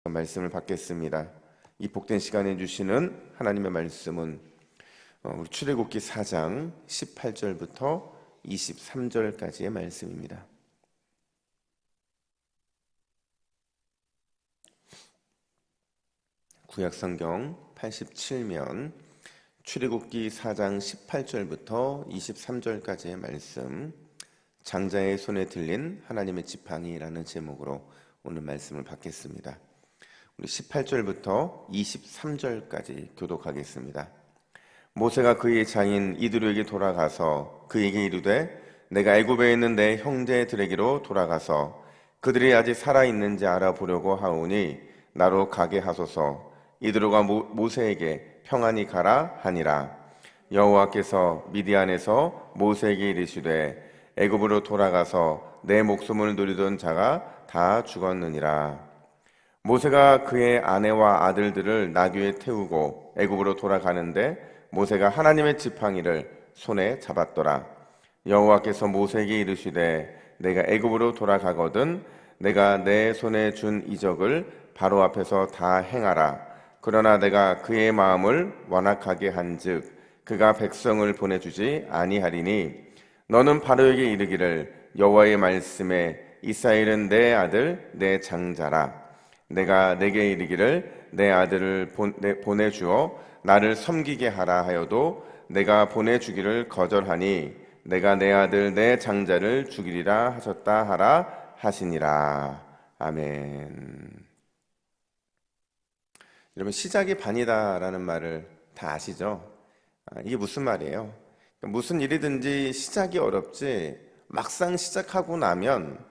말씀을 받겠습니다. 이 복된 시간에 주시는 하나님의 말씀은 우리 출애굽기 4장 18절부터 23절까지의 말씀입니다. 구약성경 87면 출애굽기 4장 18절부터 23절까지의 말씀, 장자의 손에 들린 하나님의 지팡이라는 제목으로 오늘 말씀을 받겠습니다. 우리 18절부터 23절까지 교독하겠습니다. 모세가 그의 장인 이드로에게 돌아가서 그에게 이르되 내가 애굽에 있는 내 형제들에게로 돌아가서 그들이 아직 살아있는지 알아보려고 하오니 나로 가게 하소서. 이드로가 모세에게 평안히 가라 하니라. 여호와께서 미디안에서 모세에게 이르시되 애굽으로 돌아가서 내 목숨을 누리던 자가 다 죽었느니라. 모세가 그의 아내와 아들들을 나귀에 태우고 애굽으로 돌아가는데 모세가 하나님의 지팡이를 손에 잡았더라. 여호와께서 모세에게 이르시되 내가 애굽으로 돌아가거든 내가 내 손에 준 이적을 바로 앞에서 다 행하라. 그러나 내가 그의 마음을 완악하게 한즉 그가 백성을 보내주지 아니하리니 너는 바로에게 이르기를 여호와의 말씀에 이스라엘은 내 아들 내 장자라. 내가 내게 이르기를 내 아들을 보내주어 나를 섬기게 하라 하여도 내가 보내주기를 거절하니 내가 내 아들 내 장자를 죽이리라 하셨다 하라 하시니라. 아멘. 여러분, 시작이 반이다라는 말을 다 아시죠? 이게 무슨 말이에요? 무슨 일이든지 시작이 어렵지 막상 시작하고 나면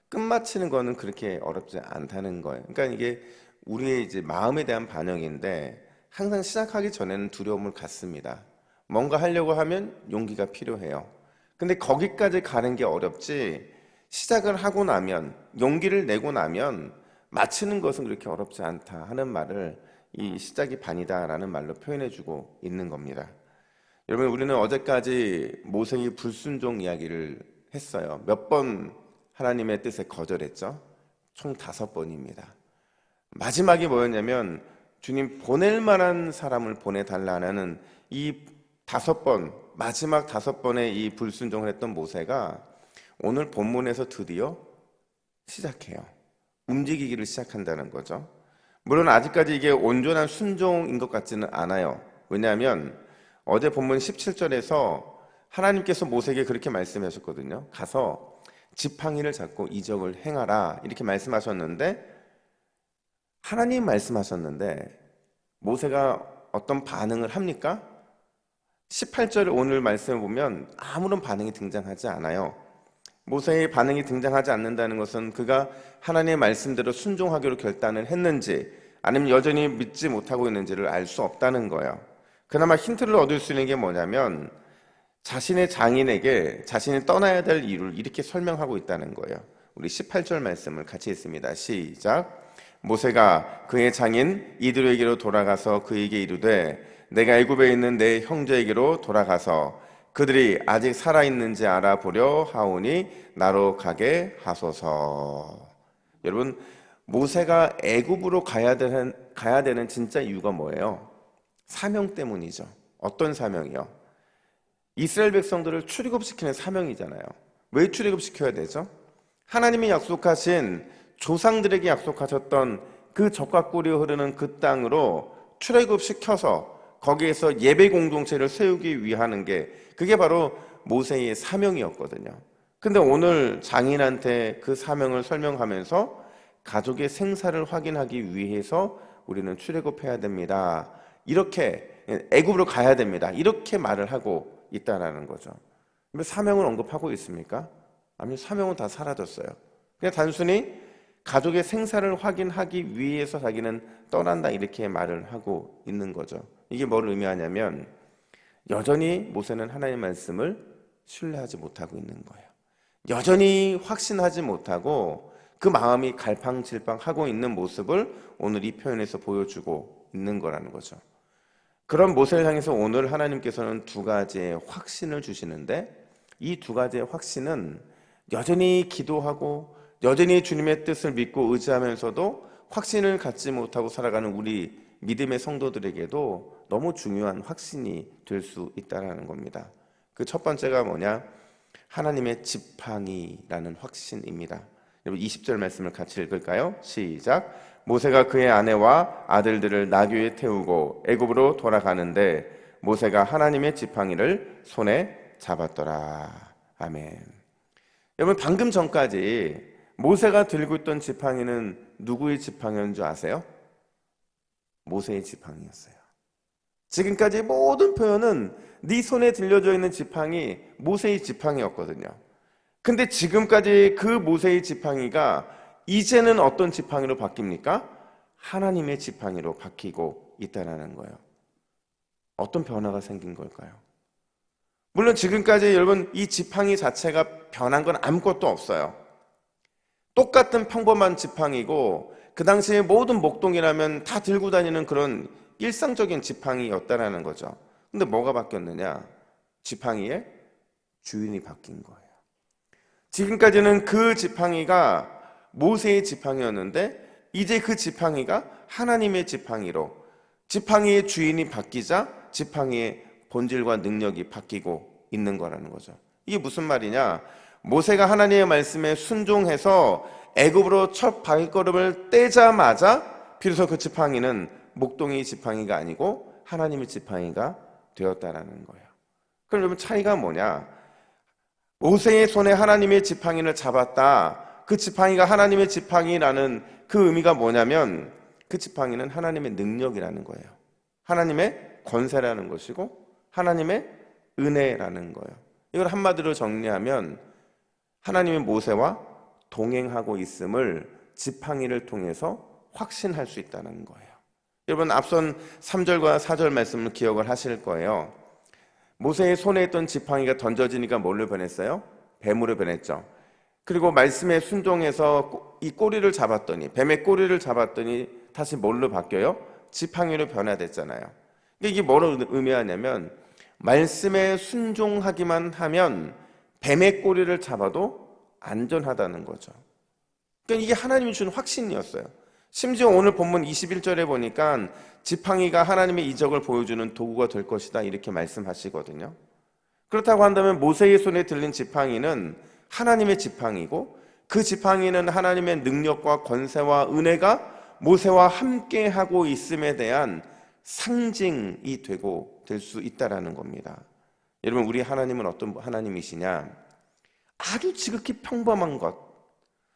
끝마치는 거는 그렇게 어렵지 않다는 거예요. 그러니까 이게 우리의 이제 마음에 대한 반응인데 항상 시작하기 전에는 두려움을 갖습니다. 뭔가 하려고 하면 용기가 필요해요. 근데 거기까지 가는 게 어렵지 시작을 하고 나면 용기를 내고 나면 마치는 것은 그렇게 어렵지 않다 하는 말을 이 시작이 반이다라는 말로 표현해주고 있는 겁니다. 여러분, 우리는 어제까지 모세의 불순종 이야기를 했어요. 몇 번 하나님의 뜻에 거절했죠? 총 5번입니다. 마지막이 뭐였냐면 주님 보낼 만한 사람을 보내달라는 이 5번, 마지막 5번의 이 불순종을 했던 모세가 오늘 본문에서 드디어 시작해요. 움직이기를 시작한다는 거죠. 물론 아직까지 이게 온전한 순종인 것 같지는 않아요. 왜냐하면 어제 본문 17절에서 하나님께서 모세에게 그렇게 말씀하셨거든요. 가서 지팡이를 잡고 이적을 행하라 이렇게 말씀하셨는데 하나님 말씀하셨는데 모세가 어떤 반응을 합니까? 18절 오늘 말씀을 보면 아무런 반응이 등장하지 않아요. 모세의 반응이 등장하지 않는다는 것은 그가 하나님의 말씀대로 순종하기로 결단을 했는지 아니면 여전히 믿지 못하고 있는지를 알 수 없다는 거예요. 그나마 힌트를 얻을 수 있는 게 뭐냐면 자신의 장인에게 자신이 떠나야 될 이유를 이렇게 설명하고 있다는 거예요. 우리 18절 말씀을 같이 읽습니다. 시작. 모세가 그의 장인 이드로에게로 돌아가서 그에게 이르되 내가 애굽에 있는 내 형제에게로 돌아가서 그들이 아직 살아있는지 알아보려 하오니 나로 가게 하소서. 여러분, 모세가 애굽으로 가야 되는 진짜 이유가 뭐예요? 사명 때문이죠. 어떤 사명이요? 이스라엘 백성들을 출애굽시키는 사명이잖아요. 왜 출애굽시켜야 되죠? 하나님이 약속하신 조상들에게 약속하셨던 그 적과 꿀이 흐르는 그 땅으로 출애굽시켜서 거기에서 예배 공동체를 세우기 위하는 게 그게 바로 모세의 사명이었거든요. 근데 오늘 장인한테 그 사명을 설명하면서 가족의 생사를 확인하기 위해서 우리는 출애굽해야 됩니다. 이렇게 애굽으로 가야 됩니다. 이렇게 말을 하고 있다라는 거죠. 사명을 언급하고 있습니까? 아니면 사명은 다 사라졌어요. 그냥 단순히 가족의 생사를 확인하기 위해서 자기는 떠난다 이렇게 말을 하고 있는 거죠. 이게 뭘 의미하냐면 여전히 모세는 하나님의 말씀을 신뢰하지 못하고 있는 거예요. 여전히 확신하지 못하고 그 마음이 갈팡질팡하고 있는 모습을 오늘 이 표현에서 보여주고 있는 거라는 거죠. 그런 모세를 향해서 오늘 하나님께서는 2가지의 확신을 주시는데 이 2가지의 확신은 여전히 기도하고 여전히 주님의 뜻을 믿고 의지하면서도 확신을 갖지 못하고 살아가는 우리 믿음의 성도들에게도 너무 중요한 확신이 될 수 있다는 겁니다. 그 첫 번째가 뭐냐? 하나님의 지팡이라는 확신입니다. 여러분 20절 말씀을 같이 읽을까요? 시작. 모세가 그의 아내와 아들들을 나귀에 태우고 애굽으로 돌아가는데 모세가 하나님의 지팡이를 손에 잡았더라. 아멘. 여러분 방금 전까지 모세가 들고 있던 지팡이는 누구의 지팡이인 줄 아세요? 모세의 지팡이였어요. 지금까지 모든 표현은 네 손에 들려져 있는 지팡이 모세의 지팡이였거든요. 근데 지금까지 그 모세의 지팡이가 이제는 어떤 지팡이로 바뀝니까? 하나님의 지팡이로 바뀌고 있다는 거예요. 어떤 변화가 생긴 걸까요? 물론 지금까지 여러분 이 지팡이 자체가 변한 건 아무것도 없어요. 똑같은 평범한 지팡이고 그 당시에 모든 목동이라면 다 들고 다니는 그런 일상적인 지팡이였다라는 거죠. 근데 뭐가 바뀌었느냐? 지팡이의 주인이 바뀐 거예요. 지금까지는 그 지팡이가 모세의 지팡이였는데 이제 그 지팡이가 하나님의 지팡이로 지팡이의 주인이 바뀌자 지팡이의 본질과 능력이 바뀌고 있는 거라는 거죠. 이게 무슨 말이냐? 모세가 하나님의 말씀에 순종해서 애굽으로 첫 발걸음을 떼자마자 비로소 그 지팡이는 목동의 지팡이가 아니고 하나님의 지팡이가 되었다라는 거예요. 그럼 여러분 차이가 뭐냐? 모세의 손에 하나님의 지팡이를 잡았다. 그 지팡이가 하나님의 지팡이라는 그 의미가 뭐냐면 그 지팡이는 하나님의 능력이라는 거예요. 하나님의 권세라는 것이고 하나님의 은혜라는 거예요. 이걸 한마디로 정리하면 하나님의 모세와 동행하고 있음을 지팡이를 통해서 확신할 수 있다는 거예요. 여러분 앞선 3절과 4절 말씀을 기억을 하실 거예요. 모세의 손에 있던 지팡이가 던져지니까 뭘로 변했어요? 뱀으로 변했죠. 그리고 말씀에 순종해서 이 꼬리를 잡았더니 뱀의 꼬리를 잡았더니 다시 뭘로 바뀌어요? 지팡이로 변화됐잖아요. 이게 뭐를 의미하냐면 말씀에 순종하기만 하면 뱀의 꼬리를 잡아도 안전하다는 거죠. 그러니까 이게 하나님이 준 확신이었어요. 심지어 오늘 본문 21절에 보니까 지팡이가 하나님의 이적을 보여주는 도구가 될 것이다 이렇게 말씀하시거든요. 그렇다고 한다면 모세의 손에 들린 지팡이는 하나님의 지팡이고 그 지팡이는 하나님의 능력과 권세와 은혜가 모세와 함께 하고 있음에 대한 상징이 되고 될 수 있다라는 겁니다. 여러분 우리 하나님은 어떤 하나님이시냐? 아주 지극히 평범한 것,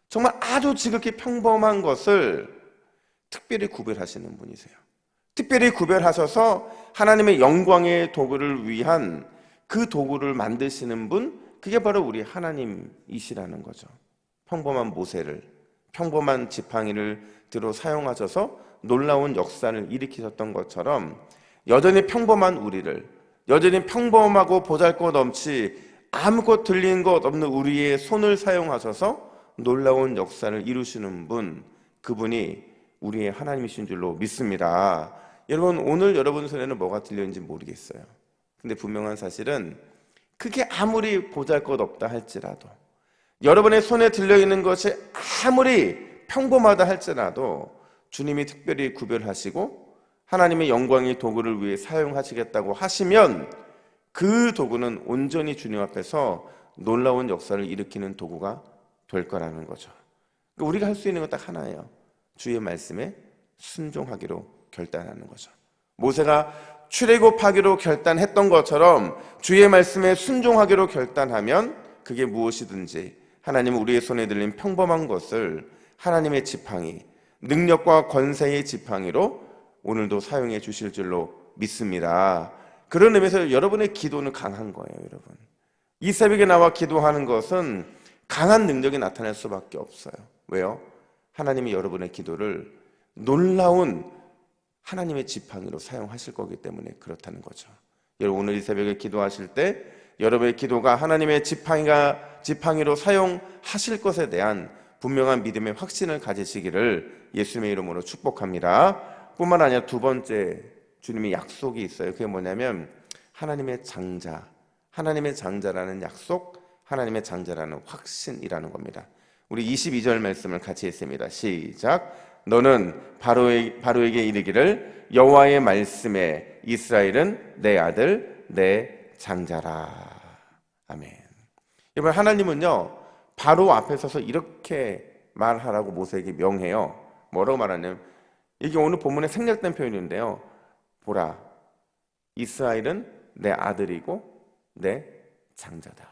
정말 아주 지극히 평범한 것을 특별히 구별하시는 분이세요. 특별히 구별하셔서 하나님의 영광의 도구를 위한 그 도구를 만드시는 분, 그게 바로 우리 하나님이시라는 거죠. 평범한 모세를, 평범한 지팡이를 들어 사용하셔서 놀라운 역사를 일으키셨던 것처럼 여전히 평범한 우리를, 여전히 평범하고 보잘것없이 아무것 들린 것 없는 우리의 손을 사용하셔서 놀라운 역사를 이루시는 분, 그분이 우리의 하나님이신 줄로 믿습니다. 여러분 오늘 여러분 손에는 뭐가 들렸는지 모르겠어요. 근데 분명한 사실은 그게 아무리 보잘것없다 할지라도 여러분의 손에 들려있는 것이 아무리 평범하다 할지라도 주님이 특별히 구별하시고 하나님의 영광의 도구를 위해 사용하시겠다고 하시면 그 도구는 온전히 주님 앞에서 놀라운 역사를 일으키는 도구가 될 거라는 거죠. 우리가 할 수 있는 건 딱 하나예요. 주의 말씀에 순종하기로 결단하는 거죠. 모세가 출애굽하기로 결단했던 것처럼 주의 말씀에 순종하기로 결단하면 그게 무엇이든지 하나님은 우리의 손에 들린 평범한 것을 하나님의 지팡이, 능력과 권세의 지팡이로 오늘도 사용해 주실 줄로 믿습니다. 그런 의미에서 여러분의 기도는 강한 거예요, 여러분. 이 새벽에 나와 기도하는 것은 강한 능력이 나타날 수밖에 없어요. 왜요? 하나님이 여러분의 기도를 놀라운 하나님의 지팡이로 사용하실 거기 때문에 그렇다는 거죠. 여러분 오늘 이 새벽에 기도하실 때 여러분의 기도가 하나님의 지팡이로 사용하실 것에 대한 분명한 믿음의 확신을 가지시기를 예수님의 이름으로 축복합니다. 뿐만 아니라 두 번째 주님의 약속이 있어요. 그게 뭐냐면 하나님의 장자, 하나님의 장자라는 약속, 하나님의 장자라는 확신이라는 겁니다. 우리 22절 말씀을 같이 했습니다. 시작. 너는 바로에게 이르기를 여호와의 말씀에 이스라엘은 내 아들 내 장자라. 아멘. 여러분, 하나님은요 바로 앞에 서서 이렇게 말하라고 모세에게 명해요. 뭐라고 말하냐면, 이게 오늘 본문에 생략된 표현인데요, 보라, 이스라엘은 내 아들이고 내 장자다.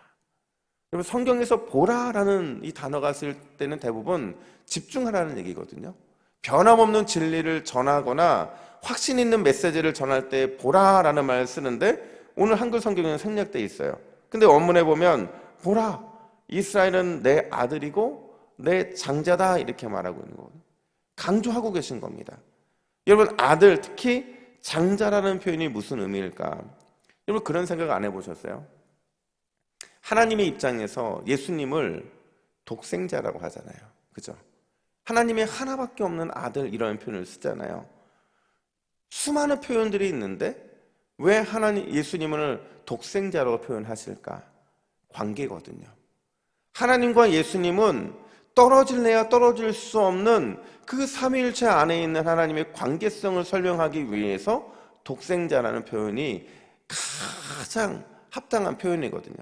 여러분, 성경에서 보라라는 이 단어가 쓸 때는 대부분 집중하라는 얘기거든요. 변함없는 진리를 전하거나 확신 있는 메시지를 전할 때 보라라는 말을 쓰는데, 오늘 한글 성경에는 생략되어 있어요. 근데 원문에 보면 보라, 이스라엘은 내 아들이고 내 장자다 이렇게 말하고 있는 거거든요. 강조하고 계신 겁니다. 여러분, 아들, 특히 장자라는 표현이 무슨 의미일까? 여러분, 그런 생각 안 해보셨어요? 하나님의 입장에서 예수님을 독생자라고 하잖아요. 그죠? 하나님의 하나밖에 없는 아들, 이런 표현을 쓰잖아요. 수많은 표현들이 있는데 왜 예수님을 독생자로 표현하실까? 관계거든요. 하나님과 예수님은 떨어질래야 떨어질 수 없는 그 삼위일체 안에 있는 하나님의 관계성을 설명하기 위해서 독생자라는 표현이 가장 합당한 표현이거든요.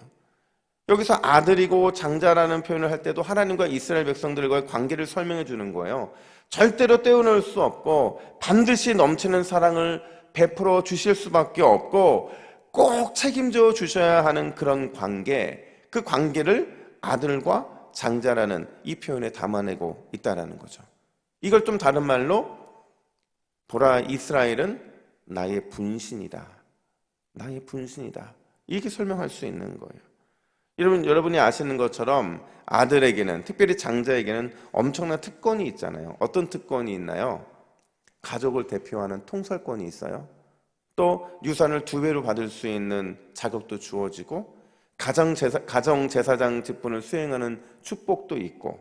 여기서 아들이고 장자라는 표현을 할 때도 하나님과 이스라엘 백성들과의 관계를 설명해 주는 거예요. 절대로 떼어놓을 수 없고 반드시 넘치는 사랑을 베풀어 주실 수밖에 없고 꼭 책임져 주셔야 하는 그런 관계, 그 관계를 아들과 장자라는 이 표현에 담아내고 있다는 거죠. 이걸 좀 다른 말로, 보라, 이스라엘은 나의 분신이다, 나의 분신이다, 이렇게 설명할 수 있는 거예요. 여러분이 아시는 것처럼 아들에게는, 특별히 장자에게는 엄청난 특권이 있잖아요. 어떤 특권이 있나요? 가족을 대표하는 통솔권이 있어요. 또 유산을 2배로 받을 수 있는 자격도 주어지고, 가정제사장 직분을 수행하는 축복도 있고,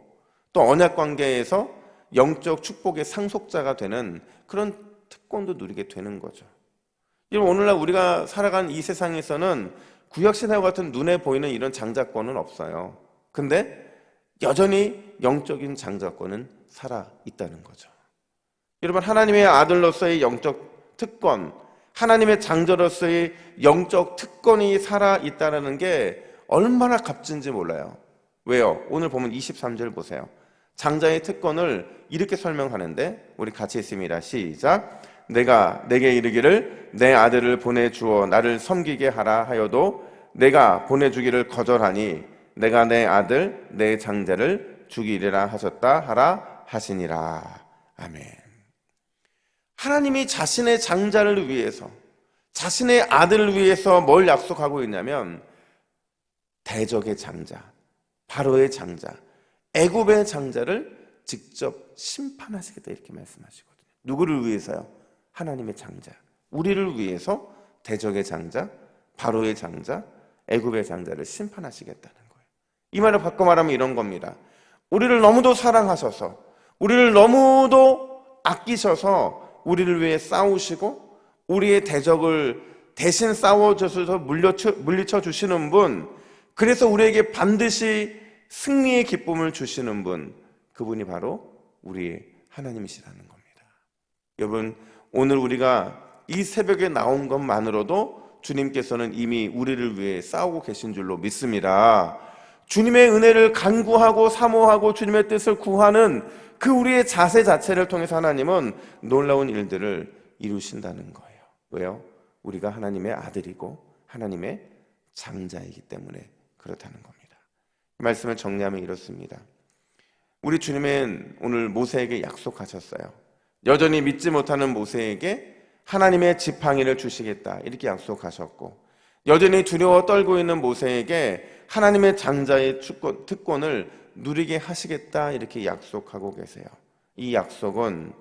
또 언약관계에서 영적 축복의 상속자가 되는 그런 특권도 누리게 되는 거죠. 오늘날 우리가 살아가는 이 세상에서는 구약신화와 같은 눈에 보이는 이런 장자권은 없어요. 근데 여전히 영적인 장자권은 살아있다는 거죠. 여러분, 하나님의 아들로서의 영적 특권, 하나님의 장자로서의 영적 특권이 살아있다는 게 얼마나 값진지 몰라요. 왜요? 오늘 보면 23절 보세요. 장자의 특권을 이렇게 설명하는데, 우리 같이 읽습니다. 시작. 내가 내게 이르기를 내 아들을 보내주어 나를 섬기게 하라 하여도 내가 보내주기를 거절하니 내가 내 아들 내 장자를 죽이리라 하셨다 하라 하시니라. 아멘. 하나님이 자신의 장자를 위해서, 자신의 아들을 위해서 뭘 약속하고 있냐면, 대적의 장자, 바로의 장자, 애굽의 장자를 직접 심판하시겠다 이렇게 말씀하시거든요. 누구를 위해서요? 하나님의 장자, 우리를 위해서 대적의 장자, 바로의 장자, 애굽의 장자를 심판하시겠다는 거예요. 이 말을 바꿔 말하면 이런 겁니다. 우리를 너무도 사랑하셔서, 우리를 너무도 아끼셔서 우리를 위해 싸우시고 우리의 대적을 대신 싸워줘서 물리쳐 주시는 분, 그래서 우리에게 반드시 승리의 기쁨을 주시는 분, 그분이 바로 우리의 하나님이시라는 겁니다. 여러분, 오늘 우리가 이 새벽에 나온 것만으로도 주님께서는 이미 우리를 위해 싸우고 계신 줄로 믿습니다. 주님의 은혜를 간구하고 사모하고 주님의 뜻을 구하는 그 우리의 자세 자체를 통해서 하나님은 놀라운 일들을 이루신다는 거예요. 왜요? 우리가 하나님의 아들이고 하나님의 장자이기 때문에 그렇다는 겁니다. 이 말씀을 정리하면 이렇습니다. 우리 주님은 오늘 모세에게 약속하셨어요. 여전히 믿지 못하는 모세에게 하나님의 지팡이를 주시겠다 이렇게 약속하셨고, 여전히 두려워 떨고 있는 모세에게 하나님의 장자의 특권을 누리게 하시겠다 이렇게 약속하고 계세요. 이 약속은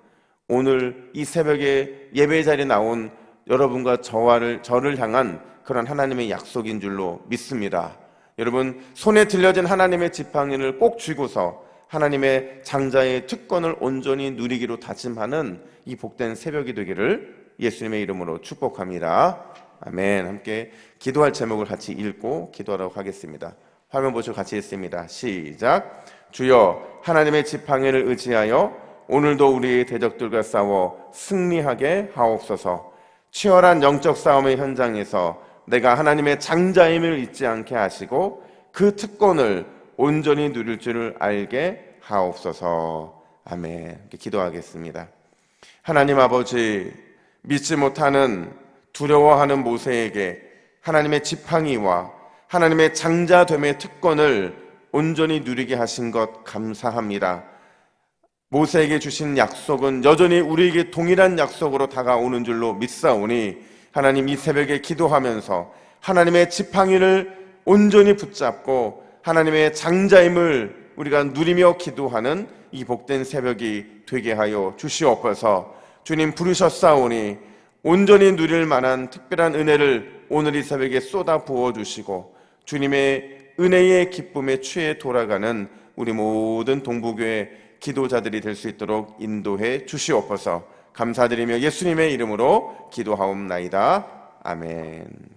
오늘 이 새벽에 예배 자리에 나온 여러분과 저를 향한 그런 하나님의 약속인 줄로 믿습니다. 여러분, 손에 들려진 하나님의 지팡이를 꼭 쥐고서 하나님의 장자의 특권을 온전히 누리기로 다짐하는 이 복된 새벽이 되기를 예수님의 이름으로 축복합니다. 아멘. 함께 기도할 제목을 같이 읽고 기도하도록 하겠습니다. 화면 보시고 같이 읽습니다. 시작. 주여, 하나님의 지팡이를 의지하여 오늘도 우리의 대적들과 싸워 승리하게 하옵소서. 치열한 영적 싸움의 현장에서 내가 하나님의 장자임을 잊지 않게 하시고 그 특권을 온전히 누릴 줄을 알게 하옵소서. 아멘. 이렇게 기도하겠습니다. 하나님 아버지, 믿지 못하는 두려워하는 모세에게 하나님의 지팡이와 하나님의 장자됨의 특권을 온전히 누리게 하신 것 감사합니다. 모세에게 주신 약속은 여전히 우리에게 동일한 약속으로 다가오는 줄로 믿사오니 하나님, 이 새벽에 기도하면서 하나님의 지팡이를 온전히 붙잡고 하나님의 장자임을 우리가 누리며 기도하는 이 복된 새벽이 되게 하여 주시옵소서. 주님 부르셨사오니 온전히 누릴 만한 특별한 은혜를 오늘 이 새벽에 쏟아 부어주시고 주님의 은혜의 기쁨에 취해 돌아가는 우리 모든 동부교회 기도자들이 될 수 있도록 인도해 주시옵소서. 감사드리며 예수님의 이름으로 기도하옵나이다. 아멘.